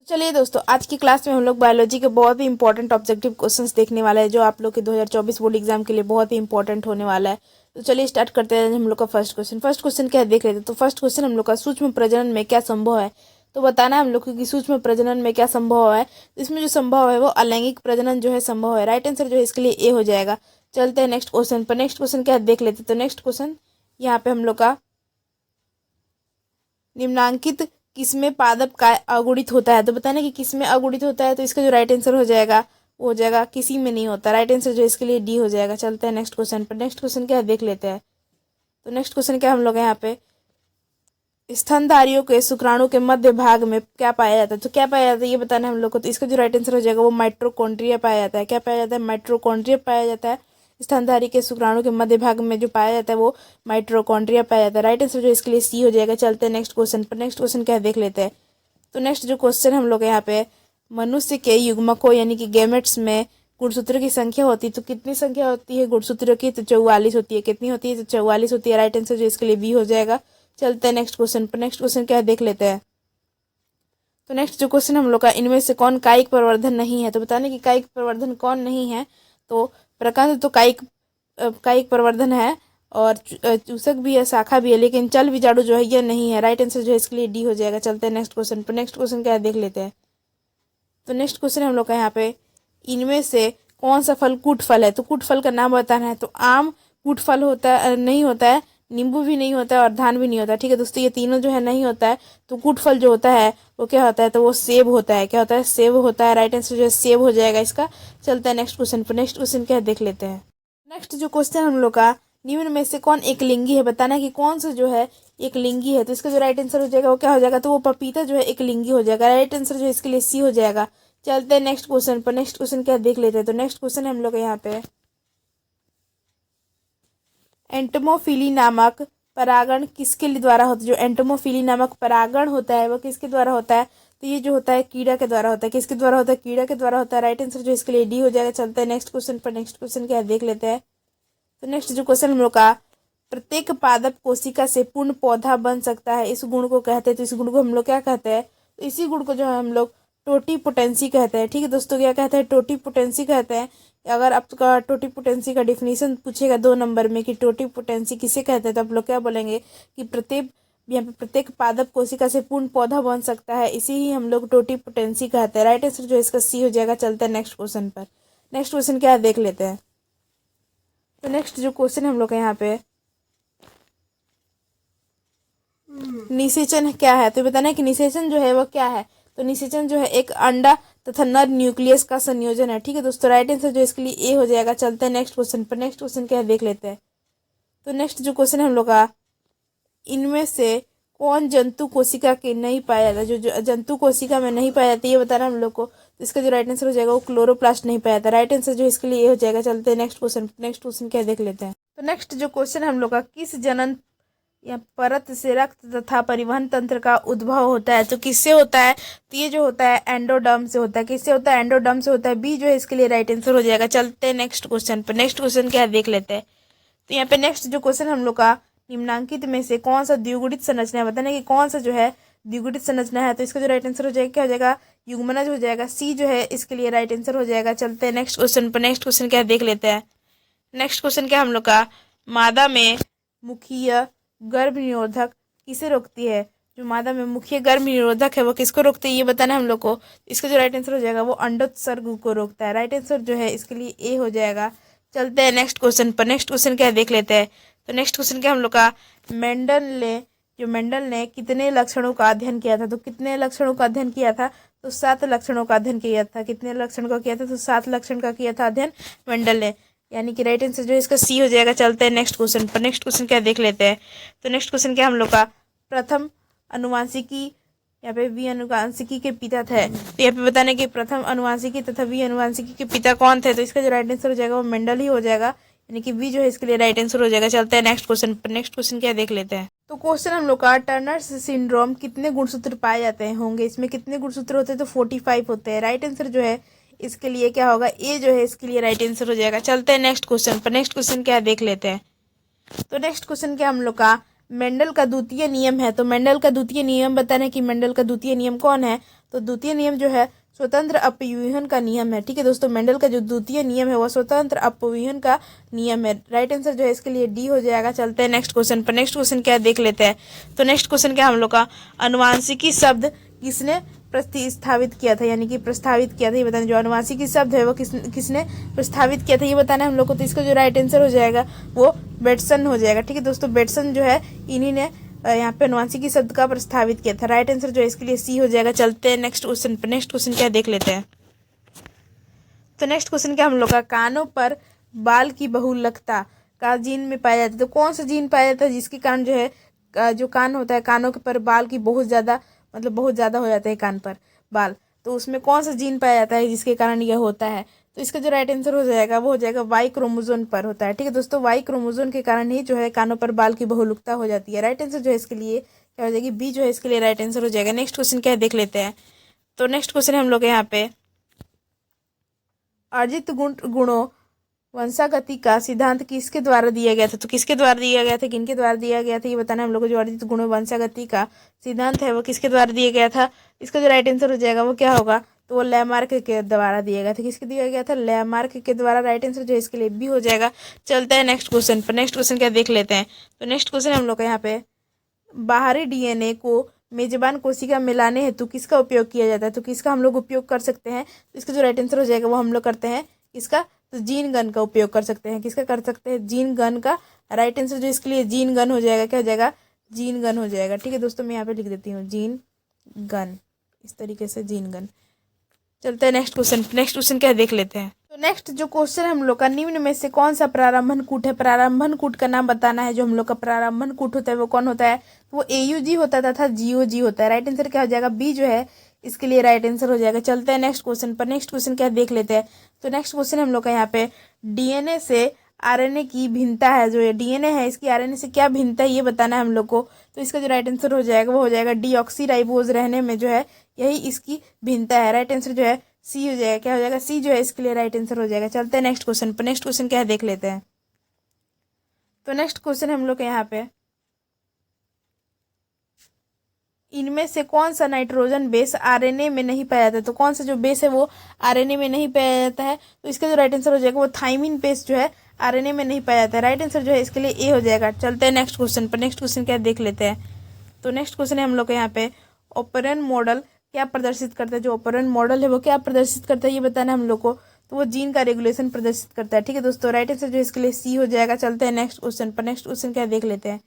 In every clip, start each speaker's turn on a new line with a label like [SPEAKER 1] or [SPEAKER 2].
[SPEAKER 1] चलिए दोस्तों, आज की क्लास में हम लोग बायोलॉजी के बहुत ही इंपॉर्टेंट ऑब्जेक्टिव क्वेश्चंस देखने वाला है, जो आप लोग के 2024 बोर्ड एग्जाम के लिए बहुत ही इंपॉर्टेंट होने वाला है। तो चलिए स्टार्ट करते हैं हम लोग का फर्स्ट क्वेश्चन क्या है देख लेते हैं। तो फर्स्ट क्वेश्चन हम लोग का, सूक्ष्म प्रजनन में क्या संभव है। तो बताना है हम लोग को कि सूक्ष्म प्रजनन में क्या संभव है। तो इसमें जो संभव है वो अलैंगिक प्रजनन जो है संभव है। राइट आंसर जो है इसके लिए ए हो जाएगा। चलते हैं नेक्स्ट क्वेश्चन पर। नेक्स्ट क्वेश्चन क्या है देख लेते हैं। तो नेक्स्ट क्वेश्चन यहाँ पे हम लोग का, निम्नांकित किसमें पादप का अगुणित होता है। तो बताना कि किसमें अगुणित होता है। तो इसका जो राइट आंसर हो जाएगा वो हो जाएगा किसी में नहीं होता। राइट आंसर जो इसके लिए डी हो जाएगा। चलते हैं नेक्स्ट क्वेश्चन पर। नेक्स्ट क्वेश्चन क्या है देख लेते हैं। तो नेक्स्ट क्वेश्चन क्या हम लोग यहाँ पे, स्तनधारियों के शुक्राणु के मध्य भाग में क्या पाया जाता है। तो क्या पाया जाता है ये बताना है हम लोग को। तो इसका जो राइट आंसर हो जाएगा वो माइटोकॉन्ड्रिया पाया जाता है। क्या पाया जाता है, माइटोकॉन्ड्रिया पाया जाता है। स्तनधारी के शुक्राणु के मध्य भाग में जो पाया जाता है वो माइटोकॉन्ड्रिया पाया जाता है। राइट आंसर जो इसके लिए सी हो जाएगा। चलते हैं नेक्स्ट क्वेश्चन पर। नेक्स्ट क्वेश्चन क्या है देख लेते हैं। तो नेक्स्ट जो क्वेश्चन हम लोग यहाँ पे, मनुष्य के युग्मकों यानी कि गैमेट्स में गुणसूत्र की संख्या होती है। तो कितनी संख्या होती है गुणसूत्रों की। तो 44 होती है। कितनी होती है, तो 44 होती है। राइट आंसर जो इसके लिए बी हो जाएगा। चलते हैं नेक्स्ट क्वेश्चन पर। नेक्स्ट क्वेश्चन क्या है देख लेते हैं। तो नेक्स्ट जो क्वेश्चन हम लोग का, इनमें से कौन कायिक प्रवर्धन नहीं है। तो बताने कि कायिक प्रवर्धन कौन नहीं है। तो प्रकांड तो कायिक प्रवर्धन है, और चूसक भी है, शाखा भी है, लेकिन चल बीजाणु जो है यह नहीं है। राइट आंसर जो है इसके लिए डी हो जाएगा। चलते हैं नेक्स्ट क्वेश्चन पर। नेक्स्ट क्वेश्चन क्या है देख लेते हैं। तो नेक्स्ट क्वेश्चन हम लोग का यहाँ पे, इनमें से कौन सा फल कूट फल है। तो कूट फल का नाम बताना है। तो आम कूट फल होता है, नहीं होता है। नींबू भी नहीं होता है, और धान भी नहीं होता है। ठीक है दोस्तों, ये तीनों जो है नहीं होता है। तो कूट फल जो होता है वो क्या होता है, तो वो सेब होता है। क्या होता है, सेब होता है। राइट आंसर जो है सेब हो जाएगा इसका। चलता है नेक्स्ट क्वेश्चन पर। नेक्स्ट क्वेश्चन क्या है देख लेते हैं। नेक्स्ट जो क्वेश्चन हम लोग का, निम्न में से कौन एक लिंगी है। बताना है कि कौन सा जो है एक लिंगी है। तो इसका जो राइट आंसर हो जाएगा वो क्या हो जाएगा, तो वो पपीता जो है एक लिंगी हो जाएगा। राइट आंसर जो है इसके लिए सी हो जाएगा। चलते हैं नेक्स्ट क्वेश्चन पर। नेक्स्ट क्वेश्चन क्या देख लेते हैं। तो नेक्स्ट क्वेश्चन हम लोग यहाँ पे, एंटोमोफिली नामक परागण किसके द्वारा होता है। जो एंटोमोफिली नामक परागण होता है वो किसके द्वारा होता है। तो ये जो होता है कीड़ा के द्वारा होता है। किसके द्वारा होता है, कीड़ा के द्वारा होता है। राइट आंसर जो इसके लिए डी हो जाएगा। चलते हैं नेक्स्ट क्वेश्चन पर। नेक्स्ट क्वेश्चन क्या देख लेते हैं। तो नेक्स्ट जो क्वेश्चन हम लोग का, प्रत्येक पादप कोशिका से पूर्ण पौधा बन सकता है, इस गुण को कहते हैं। तो इस गुण को हम लोग क्या कहते हैं, तो इसी गुण को जो है हम लोग टोटीपोटेंसी कहते हैं। ठीक है दोस्तों, क्या कहते हैं, टोटीपोटेंसी कहते हैं। अगर आपका टोटीपोटेंसी का डिफिनीशन पूछेगा 2 नंबर में कि टोटीपोटेंसी किसे कहते हैं, तो आप लोग क्या बोलेंगे कि प्रत्येक पादप कोशिका से पूर्ण पौधा बन सकता है, इसी ही हम लोग टोटीपोटेंसी कहते हैं। राइट आंसर जो इसका सी हो जाएगा। चलते हैं नेक्स्ट क्वेश्चन पर। नेक्स्ट क्वेश्चन क्या है देख लेते हैं। तो नेक्स्ट जो क्वेश्चन हम लोग का यहाँ पे, निषेचन क्या है। तो बताना है कि निषेचन जो है वो क्या है। तो निषेचन जो है एक अंडा तथा नर न्यूक्लियस का संयोजन है। ठीक है दोस्तों, राइट आंसर जो इसके लिए ए हो जाएगा। चलते हैं नेक्स्ट क्वेश्चन पर। नेक्स्ट क्वेश्चन क्या है देख लेते हैं। तो नेक्स्ट जो क्वेश्चन है हम लोग का, इनमें से कौन जंतु कोशिका के नहीं पाया जाता। जो जंतु कोशिका में नहीं पाया जाता ये बताना हम लोग को। तो इसका जो राइट आंसर हो जाएगा वो क्लोरोप्लास्ट नहीं पाया जाता। राइट आंसर जो इसके लिए ए हो जाएगा। चलते हैं नेक्स्ट क्वेश्चन। नेक्स्ट क्वेश्चन क्या देख लेते हैं। तो नेक्स्ट जो क्वेश्चन हम लोग का, किस जनन या परत से रक्त तथा परिवहन तंत्र का उद्भव होता है। तो किससे होता है, तो ये जो होता है एंडोडर्म से होता है। किससे होता है, एंडोडर्म से होता है। बी जो है इसके लिए राइट आंसर हो जाएगा। चलते हैं नेक्स्ट क्वेश्चन पर। नेक्स्ट क्वेश्चन क्या है देख लेते हैं। तो यहाँ पे नेक्स्ट जो क्वेश्चन हम लोग का, निम्नांकित में से कौन सा द्विगुणित संरचना है। बताना कि कौन सा जो है द्विगुणित संरचना है। तो इसका जो राइट आंसर हो जाएगा क्या हो जाएगा, युग्मनज हो जाएगा। सी जो है इसके लिए राइट आंसर हो जाएगा। चलते हैं नेक्स्ट क्वेश्चन पर। नेक्स्ट क्वेश्चन क्या देख लेते हैं। नेक्स्ट क्वेश्चन क्या हम लोग का, मादा में मुखीय गर्भ निरोधक किसे रोकती है। जो मादा में मुख्य गर्भ निरोधक है वो किसको रोकती है ये बताना है हम लोग को। इसका जो राइट आंसर हो जाएगा वो अंडोत्सर्ग को रोकता है। राइट आंसर जो है इसके लिए ए हो जाएगा। चलते हैं नेक्स्ट क्वेश्चन पर। नेक्स्ट क्वेश्चन क्या देख लेते हैं। तो नेक्स्ट क्वेश्चन क्या हम लोग का, मेंडल ने कितने लक्षणों का अध्ययन किया था। तो कितने लक्षणों का अध्ययन किया था, तो 7 लक्षणों का अध्ययन किया था। कितने लक्षण का किया था, तो 7 लक्षण का किया था अध्ययन मेंडल ने, यानी कि राइट आंसर जो है इसका सी हो जाएगा। चलते हैं नेक्स्ट क्वेश्चन पर। नेक्स्ट क्वेश्चन क्या देख लेते हैं। तो नेक्स्ट क्वेश्चन क्या हम लोग का, प्रथम अनुवांशिकी यहाँ पे वी अनुवांशिकी के पिता थे। तो यहाँ पे बताने कि प्रथम अनुवांशिकी तथा वी अनुवांशिकी के पिता कौन थे। तो इसका जो राइट आंसर हो जाएगा वो मेंडल ही हो जाएगा, यानी कि वी जो है इसके लिए राइट आंसर हो जाएगा। चलते हैं नेक्स्ट क्वेश्चन पर। नेक्स्ट क्वेश्चन क्या देख लेते हैं। तो क्वेश्चन हम लोग का, टर्नर्स सिंड्रोम कितने गुणसूत्र पाए जाते हैं होंगे। इसमें कितने गुणसूत्र होते हैं, तो 45 होते हैं। राइट आंसर जो है इसके लिए क्या होगा, ए जो है इसके लिए राइट आंसर हो जाएगा। चलते हैं नेक्स्ट क्वेश्चन पर। नेक्स्ट क्वेश्चन क्या देख लेते हैं। तो नेक्स्ट क्वेश्चन क्या हम लोग का, मेंडल का द्वितीय नियम है। तो मेंडल का द्वितीय नियम बताना है कि मेंडल का द्वितीय नियम कौन है। तो द्वितीय नियम जो है स्वतंत्र अपव्यूहन का नियम है। ठीक है दोस्तों, मेंडल का जो द्वितीय नियम है वह स्वतंत्र अपव्यूहन का नियम है। राइट आंसर जो है इसके लिए डी हो जाएगा। चलते हैं नेक्स्ट क्वेश्चन पर। नेक्स्ट क्वेश्चन क्या है देख लेते हैं। तो नेक्स्ट क्वेश्चन क्या हम लोग का, अनुवांशिकी शब्द किसने प्रतिस्थापित किया था, यानी कि प्रस्तावित किया था, ये बताना। जो अनुवांशिकी शब्द है वो किसने प्रस्तावित किया था ये बताना है हम लोग को। तो इसका जो राइट आंसर हो जाएगा वो बेटसन हो जाएगा। ठीक है दोस्तों, बेटसन जो है इन्हीं ने यहाँ पे अनुवांशिकी शब्द का प्रस्तावित किया था। राइट आंसर जो है इसके लिए सी हो जाएगा। चलते हैं नेक्स्ट क्वेश्चन पर। नेक्स्ट क्वेश्चन क्या देख लेते हैं। तो नेक्स्ट क्वेश्चन क्या हम लोग का, कानों पर बाल की बहुलकता का जीन में पाया जाता है। तो कौन सा जीन पाया जाता है जिसके कारण जो है जो कान होता है, कानों के पर बाल की बहुत ज़्यादा बहुत ज़्यादा हो जाता है कान पर बाल। तो उसमें कौन सा जीन पाया जाता है जिसके कारण यह होता है। तो इसका जो राइट आंसर हो जाएगा वो हो जाएगा वाई क्रोमोजोम पर होता है। ठीक है दोस्तों, वाई क्रोमोजोम के कारण ही जो है कानों पर बाल की बहुलकता हो जाती है। राइट आंसर जो है इसके लिए क्या हो जाएगी, बी जो है इसके लिए राइट आंसर हो जाएगा। नेक्स्ट क्वेश्चन क्या है देख लेते हैं। तो नेक्स्ट क्वेश्चन है हम लोग यहाँ पे, अर्जित गुणों वंशागति का सिद्धांत किसके द्वारा दिया गया था। तो किसके द्वारा दिया गया था, किनके द्वारा दिया गया था ये बताना हम लोग को। जो अर्जित गुणों वंशागति का सिद्धांत है वो किसके द्वारा दिया गया था। इसका जो राइट आंसर हो जाएगा वो क्या होगा, तो वो लैमार्क के द्वारा दिया गया था। किसके दिया गया था, लैमार्क के द्वारा। राइट आंसर जो है इसके लिए बी हो जाएगा। चलते हैं नेक्स्ट क्वेश्चन पर। नेक्स्ट क्वेश्चन क्या देख लेते हैं। तो नेक्स्ट क्वेश्चन हम लोग का यहाँ पे, बाहरी डीएनए को मेजबान कोशिका में लाने हेतु किसका उपयोग किया जाता है। तो किसका हम लोग उपयोग कर सकते हैं। तो इसका जो राइट आंसर हो जाएगा वो हम लोग करते हैं इसका, तो जीन गन का उपयोग कर सकते हैं। किसका कर सकते हैं, जीन गन का। राइट आंसर जो इसके लिए जीन गन हो जाएगा। क्या हो जाएगा, जीन गन हो जाएगा। ठीक है दोस्तों, मैं यहाँ पे लिख देती हूँ जीन गन, इस तरीके से जीन गन। चलते हैं नेक्स्ट क्वेश्चन। नेक्स्ट क्वेश्चन क्या देख लेते हैं। तो नेक्स्ट जो क्वेश्चन है हम लोग का, निम्न में से कौन सा प्रारंभन कूट है। प्रारंभन कूट का नाम बताना है। जो हम लोग का प्रारंभन कूट होता है वो कौन होता है, तो वो AUG होता है तथा GOG होता है। राइट आंसर क्या हो जाएगा, बी जो है इसके लिए राइट आंसर हो जाएगा। चलते हैं नेक्स्ट क्वेश्चन पर। नेक्स्ट क्वेश्चन क्या देख लेते हैं। तो नेक्स्ट क्वेश्चन हम लोग का यहाँ पे, DNA से RNA की भिन्नता है। जो ये DNA है इसकी RNA से क्या भिन्नता है ये बताना है हम लोग को। तो इसका जो राइट आंसर हो जाएगा वो हो जाएगा डीऑक्सीराइबोज रहने में जो है यही इसकी भिन्नता है। राइट आंसर जो है सी हो जाएगा। क्या हो जाएगा, सी जो है इसके लिए राइट आंसर हो जाएगा। चलते हैं नेक्स्ट क्वेश्चन पर। नेक्स्ट क्वेश्चन क्या है देख लेते हैं। तो नेक्स्ट क्वेश्चन हम लोग के यहाँ पे, इनमें से कौन सा नाइट्रोजन बेस RNA में नहीं पाया जाता है। तो कौन सा जो बेस है वो RNA में नहीं पाया जाता है। तो इसका जो राइट आंसर हो जाएगा वो थाइमिन बेस जो है RNA में नहीं पाया जाता है। राइट आंसर जो है इसके लिए ए हो जाएगा। चलते हैं नेक्स्ट क्वेश्चन पर। नेक्स्ट क्वेश्चन क्या देख लेते हैं। तो नेक्स्ट क्वेश्चन है हम लोग के यहाँ पे, ओपेरन मॉडल क्या प्रदर्शित करता है। जो ओपेरन मॉडल है वो क्या प्रदर्शित करता है ये बताना है हम लोग को। तो वो जीन का रेगुलेशन प्रदर्शित करता है। ठीक है दोस्तों, राइट आंसर जो इसके लिए सी हो जाएगा। चलते हैं नेक्स्ट क्वेश्चन पर। नेक्स्ट क्वेश्चन क्या देख लेते हैं।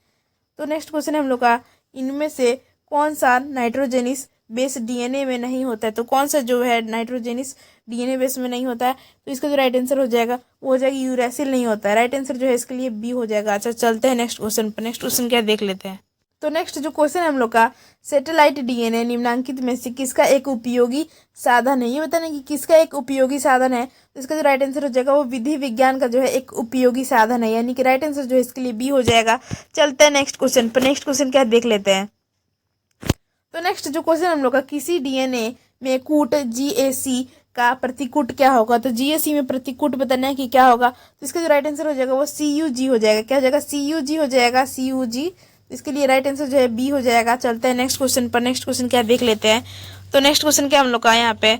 [SPEAKER 1] तो नेक्स्ट क्वेश्चन है हम लोग का, इनमें से कौन सा नाइट्रोजेनिस बेस DNA में नहीं होता है। तो कौन सा जो है नाइट्रोजेनिस DNA बेस में नहीं होता है। तो इसका जो राइट आंसर हो जाएगा वो हो जाएगा यूरेसिल नहीं होता है। राइट आंसर जो है इसके लिए बी हो जाएगा। अच्छा चलते हैं नेक्स्ट क्वेश्चन पर। नेक्स्ट क्वेश्चन क्या देख लेते हैं। तो नेक्स्ट जो क्वेश्चन है हम लोग का, सैटेलाइट DNA निम्नांकित में से किसका एक उपयोगी साधन है। ये बताना कि किसका एक उपयोगी साधन है। तो इसका जो राइट आंसर हो जाएगा वो विधि विज्ञान का जो है एक उपयोगी साधन है, यानी कि राइट आंसर जो है इसके लिए बी हो जाएगा। चलते हैं नेक्स्ट क्वेश्चन पर। नेक्स्ट क्वेश्चन क्या देख लेते हैं। तो नेक्स्ट जो क्वेश्चन हम लोग का, किसी DNA में कूट GAC का प्रतिकूट क्या होगा। तो GAC में प्रतिकूट बताना है कि क्या होगा। तो इसका जो राइट आंसर हो जाएगा वो CUG हो जाएगा। क्या हो जाएगा, CUG हो जाएगा, CUG। इसके लिए राइट आंसर जो है बी हो जाएगा। चलते हैं नेक्स्ट क्वेश्चन पर। नेक्स्ट क्वेश्चन क्या देख लेते हैं। तो नेक्स्ट क्वेश्चन क्या हम लोग का यहाँ पे,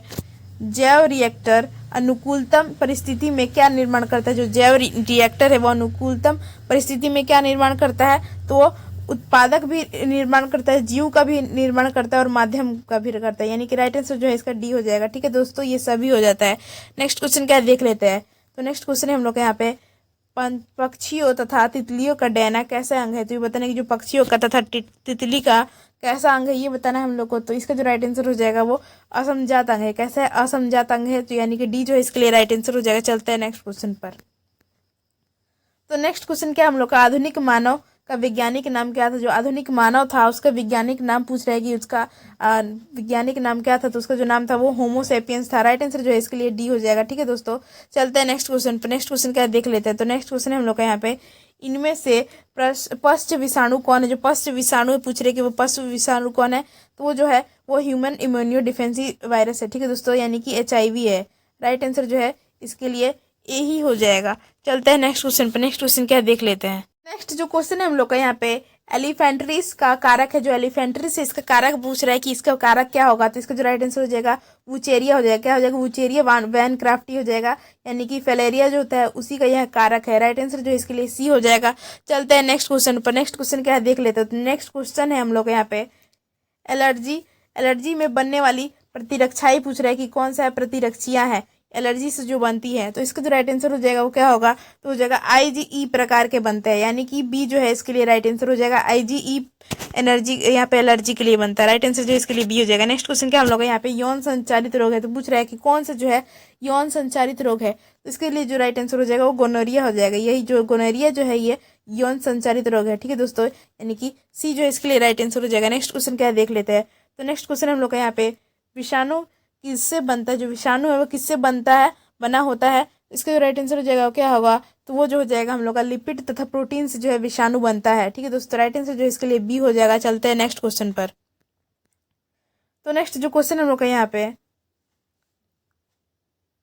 [SPEAKER 1] जैव रिएक्टर अनुकूलतम परिस्थिति में क्या निर्माण करता है। जो जैव रिएक्टर है वो अनुकूलतम परिस्थिति में क्या निर्माण करता है। तो वो उत्पादक भी निर्माण करता है, जीव का भी निर्माण करता है और माध्यम का भी करता है, यानी कि राइट आंसर जो है इसका डी हो जाएगा। ठीक है दोस्तों, ये सभी हो जाता है। नेक्स्ट क्वेश्चन क्या देख लेते हैं। तो नेक्स्ट क्वेश्चन है हम लोग यहाँ पे, पक्षियों तथा तितलियों का डैना कैसा अंग है। तो ये बताना कि जो पक्षियों का तथा तितली का कैसा अंग है ये बताना है हम लोग को। तो इसका जो राइट आंसर हो जाएगा वो असमजात अंग है। कैसा है, असमजात अंग है। तो यानी कि डी जो है इसके लिए राइट आंसर हो जाएगा। चलते हैं नेक्स्ट क्वेश्चन पर। तो नेक्स्ट क्वेश्चन क्या हम लोग का, आधुनिक मानव का वैज्ञानिक नाम क्या था। जो आधुनिक मानव था उसका वैज्ञानिक नाम पूछ रहा है कि उसका वैज्ञानिक नाम क्या था। तो उसका जो नाम था वो होमो सेपियंस था। राइट आंसर जो है इसके लिए डी हो जाएगा। ठीक है दोस्तों, चलते हैं नेक्स्ट क्वेश्चन पर। नेक्स्ट क्वेश्चन क्या देख लेते हैं। तो नेक्स्ट क्वेश्चन है हम लोग का यहाँ पे, इनमें से पश्च विषाणु कौन है। जो पश्च विषाणु पूछ रहे कि वो पश्च विषाणु कौन है। तो वो जो है वो ह्यूमन इम्यूनो डिफेंसिव वायरस है। ठीक है दोस्तों, यानी कि HIV है। राइट आंसर जो है इसके लिए ए ही हो जाएगा। चलते हैं नेक्स्ट क्वेश्चन पर। नेक्स्ट क्वेश्चन क्या देख लेते हैं। नेक्स्ट जो क्वेश्चन है हम लोग का यहाँ पे, एलिफेंट्रिस का कारक है, जो एलिफेंट्रिस है इसका कारक पूछ रहा है कि इसका कारक क्या होगा, तो इसका जो राइट आंसर हो जाएगा वुचेरिया हो जाएगा। क्या हो जाएगा? वुचेरिया वैन क्राफ्टी हो जाएगा, यानी कि फेलेरिया जो होता है उसी का यह कारक है। राइट आंसर जो है इसके लिए सी हो जाएगा। चलते हैं नेक्स्ट क्वेश्चन पर। नेक्स्ट क्वेश्चन क्या है देख लेते हैं। तो नेक्स्ट क्वेश्चन है हम लोग यहाँ पे एलर्जी में बनने वाली प्रतिरक्षाएं पूछ रहा है कि कौन सा प्रतिरक्षियां हैं एलर्जी से जो बनती है। तो इसका जो राइट आंसर हो जाएगा वो क्या होगा? तो हो जाएगा IgE प्रकार के बनते हैं, यानी कि बी जो है इसके लिए राइट आंसर हो जाएगा। IgE एनर्जी यहाँ पे एलर्जी के लिए बनता है। राइट आंसर जो इसके लिए बी हो जाएगा। नेक्स्ट क्वेश्चन क्या हम लोग यहाँ पे यौन संचारित रोग है, तो पूछ रहा है कि कौन सा जो है यौन संचारित रोग है। तो इसके लिए जो राइट आंसर हो जाएगा वो गोनोरिया हो जाएगा। यही जो गोनोरिया जो है ये यौन संचारित रोग है। ठीक है दोस्तों, यानी कि सी जो है इसके लिए राइट आंसर हो जाएगा। नेक्स्ट क्वेश्चन क्या है देख लेते हैं। तो नेक्स्ट क्वेश्चन हम लोग का यहाँ पे विषाणु किससे बनता है, जो विषाणु है वो किससे बना होता है। इसका जो राइट आंसर हो जाएगा वो क्या होगा? तो वो जो हो जाएगा हम लोग का लिपिड तथा प्रोटीन से जो है विषाणु बनता है। ठीक है दोस्तों, राइट आंसर जो है इसके लिए बी हो जाएगा। चलते हैं नेक्स्ट क्वेश्चन पर। तो नेक्स्ट जो क्वेश्चन हम लोग का यहाँ पे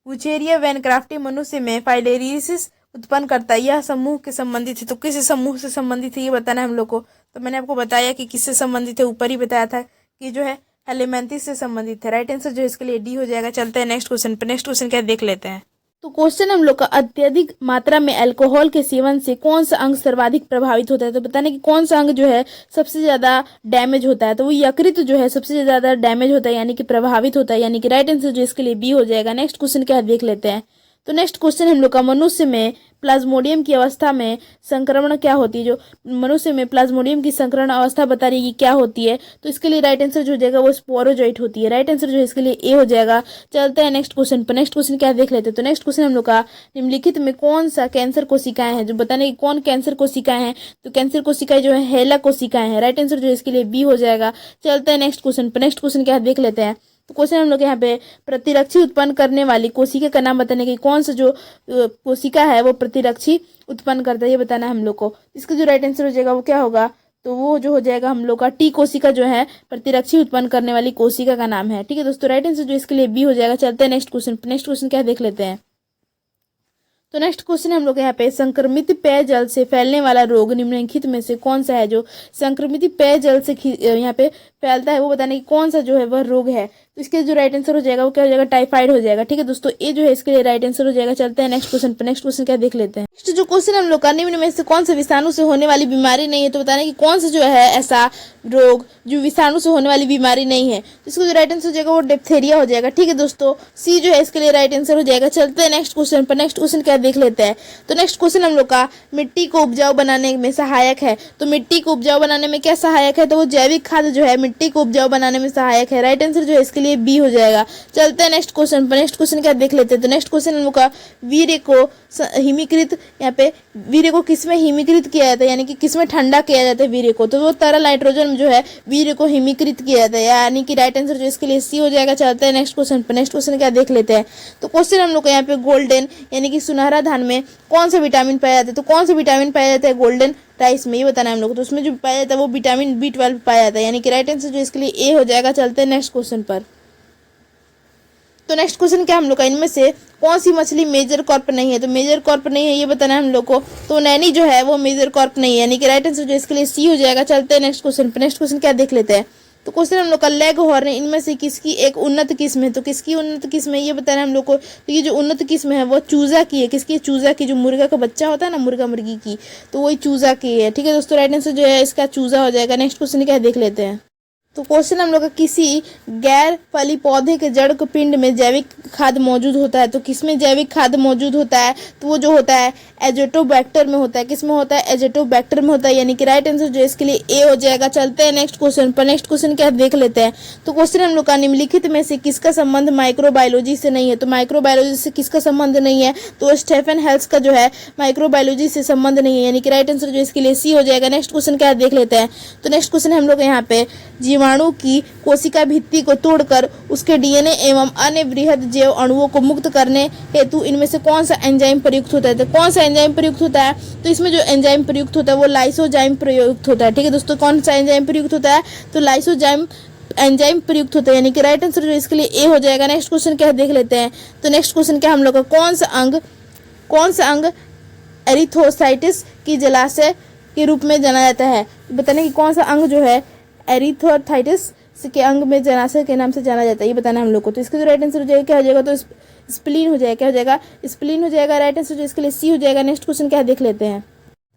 [SPEAKER 1] वुचेरिया वैनक्राफ्टी मनुष्य में फाइलेरियोसिस उत्पन्न करता है, यह समूह के संबंधित है। तो किस समूह से संबंधित है ये बताना है हम लोग को। तो मैंने आपको बताया कि किससे संबंधित है, ऊपर ही बताया था कि जो है हेलिमेंथिस से संबंधित है। राइट आंसर जो इसके लिए डी हो जाएगा। चलते हैं नेक्स्ट क्वेश्चन पर। नेक्स्ट क्वेश्चन क्या देख लेते हैं। तो क्वेश्चन हम लोग का अत्यधिक मात्रा में अल्कोहल के सेवन से कौन सा अंग सर्वाधिक प्रभावित होता है। तो बताने कि कौन सा अंग जो है सबसे ज्यादा डैमेज होता है। तो वो यकृत जो है सबसे ज्यादा डैमेज होता है, यानी कि प्रभावित होता है, यानी कि राइट आंसर जो इसके लिए बी हो जाएगा। नेक्स्ट क्वेश्चन क्या है देख लेते हैं। तो नेक्स्ट क्वेश्चन हम लोग का मनुष्य में प्लाज्मोडियम की अवस्था में संक्रमण क्या होती है। जो मनुष्य में प्लाज्मोडियम की संक्रमण अवस्था बता रही है कि क्या होती है। तो इसके लिए राइट आंसर जो हो जाएगा वो स्पोरोजोइट होती है। राइट आंसर जो है इसके लिए ए हो जाएगा। चलते हैं नेक्स्ट क्वेश्चन पर। नेक्स्ट क्वेश्चन क्या देख लेते हैं। तो नेक्स्ट क्वेश्चन हम लोग का निम्नलिखित में कौन सा कैंसर कोशिकाएं हैं, जो बताने की कौन कैंसर कोशिकाएं हैं। तो कैंसर कोशिकाएं जो है हेला कोशिकाएं हैं। राइट आंसर जो है इसके लिए बी हो जाएगा। चलते हैं नेक्स्ट क्वेश्चन पर। नेक्स्ट क्वेश्चन क्या देख लेते हैं। तो क्वेश्चन हम लोग यहाँ पे प्रतिरक्षी उत्पन्न करने वाली कोशिका का नाम बताने की कौन सा जो कोशिका है वो प्रतिरक्षी उत्पन्न करता है ये बताना है हम लोग को। इसका जो राइट आंसर हो जाएगा वो क्या होगा? तो वो जो हो जाएगा हम लोग का टी कोशिका जो है प्रतिरक्षी उत्पन्न करने वाली कोशिका का नाम है। ठीक है दोस्तों, राइट आंसर जो इसके लिए बी हो जाएगा। चलते हैं नेक्स्ट क्वेश्चन। नेक्स्ट क्वेश्चन क्या देख लेते हैं। तो नेक्स्ट क्वेश्चन हम लोग यहाँ पे संक्रमित पेयजल से फैलने वाला रोग निम्नलिखित में से कौन सा है। जो संक्रमित पेयजल से यहाँ पे फैलता है वो बताने की कौन सा जो है वह रोग है। तो इसके जो राइट आंसर हो जाएगा वो क्या हो जाएगा? टाइफाइड हो जाएगा। ठीक है दोस्तों, ए जो है इसके लिए राइट आंसर हो जाएगा। चलते हैं नेक्स्ट क्वेश्चन पर। नेक्स्ट क्वेश्चन क्या देख लेते हैं। नेक्स्ट जो क्वेश्चन हम लोग का निम्न में से कौन सा विषाणु से होने वाली बीमारी नहीं है। तो बताने की कौन सा जो है ऐसा रोग जो विषाणु से होने वाली बीमारी नहीं है। तो इसको जो राइट आंसर हो जाएगा वो डिप्थेरिया हो जाएगा। ठीक है दोस्तों, सी जो है इसके लिए राइट आंसर हो जाएगा। चलते हैं नेक्स्ट क्वेश्चन पर। नेक्स्ट क्वेश्चन क्या देख लेते हैं। तो नेक्स्ट क्वेश्चन हम लोग का मिट्टी को उपजाऊ बनाने में सहायक है। तो मिट्टी को उपजाऊ बनाने में क्या सहायक है? तो वो जैविक खाद जो है मिट्टी को उपजाऊ बनाने में सहायक है। राइट आंसर जो है इसके लिए बी हो जाएगा। चलते हैं नेक्स्ट क्वेश्चन पर। नेक्स्ट क्वेश्चन क्या देख लेते हैं। तो नेक्स्ट क्वेश्चन हम लोग का वीर्य को हिमीकृत, यहाँ पे वीर्य को किसमें हिमीकृत किया जाता है, यानी कि किसमें ठंडा किया जाता है वीर्य को। तो वो तरल नाइट्रोजन में जो है वीर्य को हिमीकृत किया जाता है, यानी कि राइट आंसर जो इसके लिए सी हो जाएगा। चलते हैं नेक्स्ट क्वेश्चन पर। नेक्स्ट क्वेश्चन क्या देख लेते हैं। तो क्वेश्चन हम लोग को यहाँ पे गोल्डन यानी कि सुनहरा धान में कौन सा विटामिन पाया जाता है। तो कौन सा विटामिन पाया जाता है गोल्डन राइस में, ये बताना है हम लोग को। तो उसमें जो पाया जाता है वो विटामिन B12 पाया जाता है, यानी कि राइट आंसर जो इसके लिए ए हो जाएगा। चलते हैं नेक्स्ट क्वेश्चन पर। तो नेक्स्ट क्वेश्चन क्या हम लोग का इनमें से कौन सी मछली मेजर कॉर्प नहीं है। तो मेजर कॉर्प नहीं है ये बताना है हम लोग को। तो नैनी जो है वो मेजर कॉर्प नहीं है, यानी कि राइट आंसर जो इसके लिए सी हो जाएगा। चलते हैं नेक्स्ट क्वेश्चन पर। नेक्स्ट क्वेश्चन क्या देख लेते हैं। तो क्वेश्चन हम लोग का लेग हॉर्न इनमें से किसकी एक उन्नत किस्म है। तो किसकी उन्नत किस्म है ये बताना है हम लोग को। तो ये जो उन्नत किस्म है वो चूजा की है। किसकी? चूजा की, जो मुर्गा का बच्चा होता है ना, मुर्गा मुर्गी की, तो वही चूजा की है। ठीक है दोस्तों, राइट आंसर जो है इसका चूजा हो जाएगा। नेक्स्ट क्वेश्चन क्या देख लेते हैं। तो क्वेश्चन हम लोग का किसी गैर फली पौधे के जड़ के पिंड में जैविक खाद मौजूद होता है। तो किसमें जैविक खाद मौजूद होता है? तो वो जो होता है एजेटोबैक्टर में होता है। किसमें होता है? एजेटोबैक्टर में होता है, यानी कि राइट आंसर जो इसके लिए ए हो जाएगा। चलते हैं नेक्स्ट क्वेश्चन पर। नेक्स्ट क्वेश्चन क्या देख लेते हैं। तो क्वेश्चन हम लोग का निम्नलिखित में से किसका संबंध माइक्रोबायोलॉजी से नहीं है। तो माइक्रोबायोलॉजी से किसका संबंध नहीं है? तो स्टेफन हेल्स का जो है माइक्रोबायोलॉजी से संबंध नहीं है, यानी कि राइट आंसर जो इसके लिए सी हो जाएगा। नेक्स्ट क्वेश्चन क्या देख लेते हैं। तो नेक्स्ट क्वेश्चन हम लोग यहाँ पे जीवाणु की कोशिका भित्ति को तोड़कर उसके डीएनए एवं अन्य बृहद जैव अणुओं को मुक्त करने हेतु इनमें से कौन सा एंजाइम प्रयुक्त होता है। तो कौन सा एंजाइम प्रयुक्त होता है? तो इसमें जो एंजाइम प्रयुक्त होता है वो लाइसोजाइम प्रयुक्त होता है। ठीक है दोस्तों, कौन सा एंजाइम प्रयुक्त होता है? तो लाइसोजाइम एंजाइम प्रयुक्त होता है, यानी कि राइट आंसर जो इसके लिए ए हो जाएगा। नेक्स्ट क्वेश्चन क्या देख लेते हैं। तो नेक्स्ट क्वेश्चन क्या हम लोग का कौन सा अंग एरिथ्रोसाइटिस की जलाशय के रूप में जाना जाता है। बताना कि कौन सा अंग जो है एरिथ्रोथाइटिस के अंग में जलाशय के नाम से जाना जाता है, ये बताना है हम लोग को। तो इसका जो राइट आंसर हो जाएगा क्या हो जाएगा, तो स्प्लीन हो जाएगा। क्या हो जाएगा, स्प्लीन हो जाएगा। राइट आंसर जो इसके लिए सी हो जाएगा। नेक्स्ट क्वेश्चन क्या देख लेते हैं।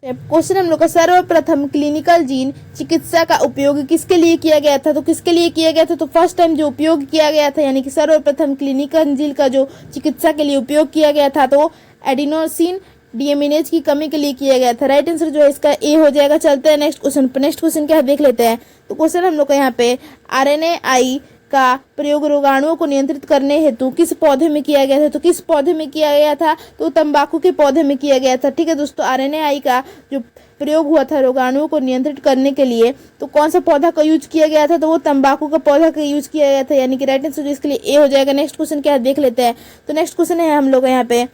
[SPEAKER 1] क्वेश्चन हम लोग का, सर्वप्रथम क्लिनिकल जीन चिकित्सा का उपयोग किसके लिए किया गया था। तो किसके लिए किया गया था, तो फर्स्ट टाइम जो उपयोग किया गया था, यानी कि सर्वप्रथम क्लिनिकल जीन का जो चिकित्सा के लिए उपयोग किया गया था, तो एडिनोसिन डीएमिनेज की कमी के लिए किया गया था। राइट आंसर जो है इसका ए हो जाएगा। चलते हैं नेक्स्ट क्वेश्चन पर। नेक्स्ट क्वेश्चन क्या है देख लेते हैं। तो क्वेश्चन हम लोग का यहाँ पे, आरएनएआई का प्रयोग रोगाणुओं को नियंत्रित करने हेतु किस पौधे में किया गया था। तो किस पौधे में किया गया था, तो तंबाकू के पौधे में किया गया था। ठीक है दोस्तों, आरएनएआई का जो प्रयोग हुआ था रोगाणुओं को नियंत्रित करने के लिए, तो कौन सा पौधा का यूज किया गया था, तो वो तंबाकू का पौधा का यूज किया गया था, यानी कि राइट आंसर इसके लिए ए हो जाएगा। नेक्स्ट क्वेश्चन क्या है देख लेते हैं। तो नेक्स्ट क्वेश्चन है हम लोग यहाँ पे,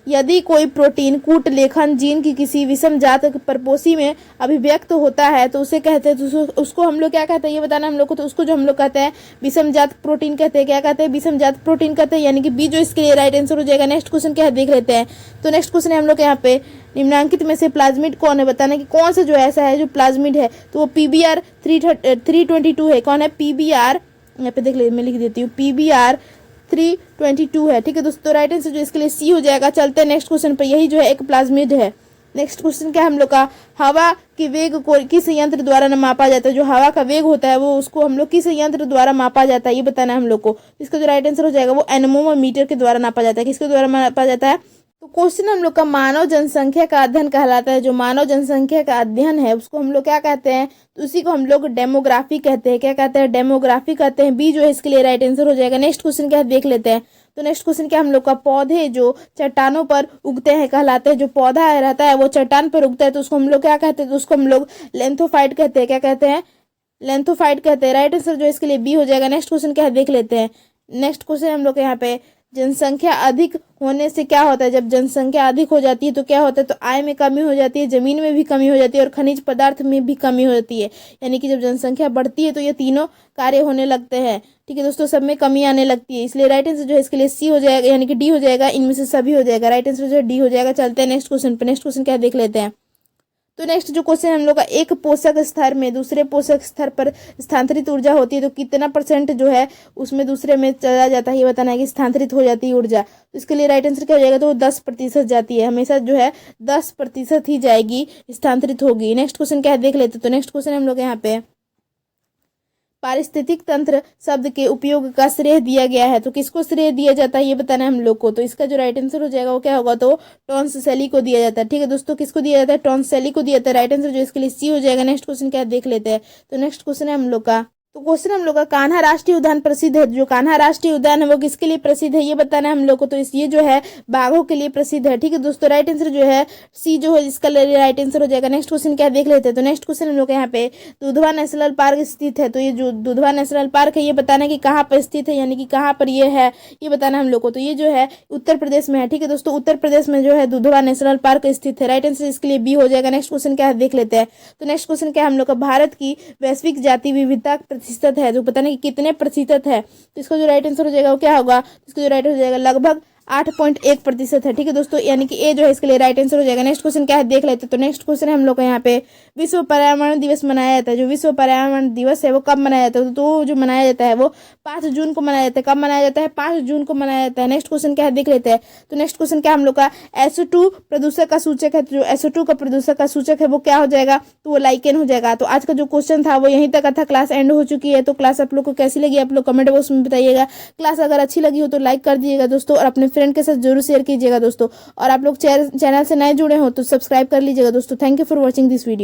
[SPEAKER 1] यदि कोई प्रोटीन कूट लेखन जीन की किसी विषम जात परपोषी में अभिव्यक्त होता है तो उसे कहते हैं, तो उसको हम लोग क्या कहते हैं, ये बताना हम लोग को। तो उसको जो हम लोग कहते हैं विषम जात प्रोटीन कहते हैं। क्या कहते हैं, विषम जात प्रोटीन कहते हैं, यानी कि बी जो इसके लिए राइट आंसर हो जाएगा। नेक्स्ट क्वेश्चन क्या है देख लेते हैं। तो नेक्स्ट क्वेश्चन है हम लोग यहाँ पे, निम्नांकित में से प्लाज्मिड कौन है, बताना कि कौन सा जो ऐसा है जो प्लाज्मिड है, तो वो PBR 322 है। कौन है, PBR, यहाँ पे देख ले, मैं लिख देती हूँ, PBR 322 है। ठीक है दोस्तों, राइट आंसर जो इसके लिए सी हो जाएगा। चलते हैं नेक्स्ट क्वेश्चन पर। यही जो है एक प्लाज्मिड है। नेक्स्ट क्वेश्चन क्या है हम लोग का, हवा की वेग को किस यंत्र द्वारा मापा जाता है। जो हवा का वेग होता है वो उसको हम लोग किस यंत्र द्वारा मापा जाता है, ये बताना है हम लोग को। इसका जो राइट आंसर हो जाएगा वो एनेमोमीटर के द्वारा नापा जाता है। किसके द्वारा मापा जाता है, तो क्वेश्चन हम लोग का मानव जनसंख्या का अध्ययन कहलाता है। जो मानव जनसंख्या का अध्ययन है उसको हम लोग क्या कहते हैं, तो उसी को हम लोग डेमोग्राफी कहते हैं। क्या कहते हैं, डेमोग्राफी कहते हैं। बी जो है इसके लिए राइट आंसर हो जाएगा। नेक्स्ट क्वेश्चन क्या है देख लेते हैं। तो नेक्स्ट क्वेश्चन क्या हम लोग का, पौधे जो चट्टानों पर उगते हैं कहलाते हैं। जो पौधा रहता है वो चट्टान पर उगता है तो उसको हम लोग क्या कहते हैं, तो उसको हम लोग लेंथोफाइट कहते हैं। क्या कहते हैं, लेंथोफाइट कहते हैं। राइट आंसर जो इसके लिए बी हो जाएगा। नेक्स्ट क्वेश्चन क्या है देख लेते हैं। नेक्स्ट क्वेश्चन हम लोग यहाँ पे, जनसंख्या अधिक होने से क्या होता है। जब जनसंख्या अधिक हो जाती है तो क्या होता है, तो आय में कमी हो जाती है, जमीन में भी कमी हो जाती है और खनिज पदार्थ में भी कमी होती है। यानी कि जब जनसंख्या बढ़ती है तो ये तीनों कार्य होने लगते हैं। ठीक है दोस्तों, सब में कमी आने लगती है। इसलिए राइट आंसर जो है इसके लिए सी हो जाएगा, यानी कि डी हो जाएगा। इनमें से सभी हो जाएगा। राइट आंसर जो है डी हो जाएगा। चलते हैं नेक्स्ट क्वेश्चन पर। नेक्स्ट क्वेश्चन क्या देख लेते हैं। तो नेक्स्ट जो क्वेश्चन हम लोग का, एक पोषक स्तर में दूसरे पोषक स्तर पर स्थानांतरित ऊर्जा होती है तो कितना % जो है उसमें दूसरे में चला जाता है, ये बताना है कि स्थानांतरित हो जाती है ऊर्जा। तो इसके लिए राइट आंसर क्या हो जाएगा, तो 10% जाती है। हमेशा जो है 10% ही जाएगी, स्थानांतरित होगी। नेक्स्ट क्वेश्चन क्या है देख लेते हैं। तो नेक्स्ट क्वेश्चन हम लोग यहाँ पे, पारिस्थितिक तंत्र शब्द के उपयोग का श्रेय दिया गया है तो किसको श्रेय दिया जाता है, ये बताना है हम लोग को। तो इसका जो राइट आंसर हो जाएगा वो क्या होगा, तो टॉन्ससेली को दिया जाता है। ठीक है दोस्तों, किसको दिया जाता है, टॉन्ससेली को दिया जाता है। राइट आंसर जो इसके लिए सी हो जाएगा। नेक्स्ट क्वेश्चन क्या देख लेते हैं। तो नेक्स्ट क्वेश्चन है हम लोग का, तो क्वेश्चन हम लोग का, कान्हा राष्ट्रीय उद्यान प्रसिद्ध है। जो कान्हा राष्ट्रीय उद्यान है वो किसके लिए प्रसिद्ध है, ये बताना है हम लोग को। तो ये जो है बाघों के लिए प्रसिद्ध है। ठीक है दोस्तों, राइट आंसर जो है सी जो है इसका राइट आंसर हो जाएगा। नेक्स्ट क्वेश्चन क्या देख लेते हैं। तो नेक्स्ट क्वेश्चन हम लोग यहाँ पे, दुधवा नेशनल पार्क स्थित है। तो ये जो दुधवा नेशनल पार्क है ये बताना है कि कहाँ पर स्थित है, यानी कि कहाँ पर ये है, ये बताना हम लोग को। तो ये जो है उत्तर प्रदेश में है। ठीक है दोस्तों, उत्तर प्रदेश में जो है दुधवा नेशनल पार्क स्थित है। राइट आंसर इसके लिए बी हो जाएगा। नेक्स्ट क्वेश्चन क्या है देख लेते हैं। तो नेक्स्ट क्वेश्चन क्या हम लोग का, भारत की वैश्विक जाति विविधता प्रतिशत है, जो पता नहीं कितने प्रतिशत है। तो इसका जो राइट आंसर हो जाएगा वो क्या होगा, इसका जो राइट हो जाएगा लगभग 8.1% है। ठीक है दोस्तों, यानी कि ए जो है इसके लिए राइट आंसर हो जाएगा। नेक्स्ट क्वेश्चन क्या है देख लेते हैं। तो नेक्स्ट क्वेश्चन है हम लोग का यहाँ पे, विश्व पर्यावरण दिवस मनाया जाता है। जो विश्व पर्यावरण दिवस है वो कब मनाया जाता है, तो जो मनाया जाता है वो 5 जून को मनाया जाता है। कब मनाया जाता है, 5 जून को मनाया जाता है। नेक्स्ट क्वेश्चन क्या है देख लेते हैं। तो नेक्स्ट क्वेश्चन क्या हम लोग का, SO2 प्रदूषक का सूचक है। तो जो SO2 का प्रदूषक का सूचक है वो क्या हो जाएगा, तो वो लाइकेन हो जाएगा। तो आज का जो क्वेश्चन था वो यहीं तक था। क्लास एंड हो चुकी है। तो क्लास आप लोग को कैसी लगी आप लोग कमेंट बॉक्स में बताइएगा। क्लास अगर अच्छी लगी हो तो लाइक कर दीजिएगा दोस्तों, और अपने फ्रेंड के साथ जरूर शेयर कीजिएगा दोस्तों। और आप लोग चैनल से नए जुड़े हो तो सब्सक्राइब कर लीजिएगा दोस्तों। Thank you for watching this video.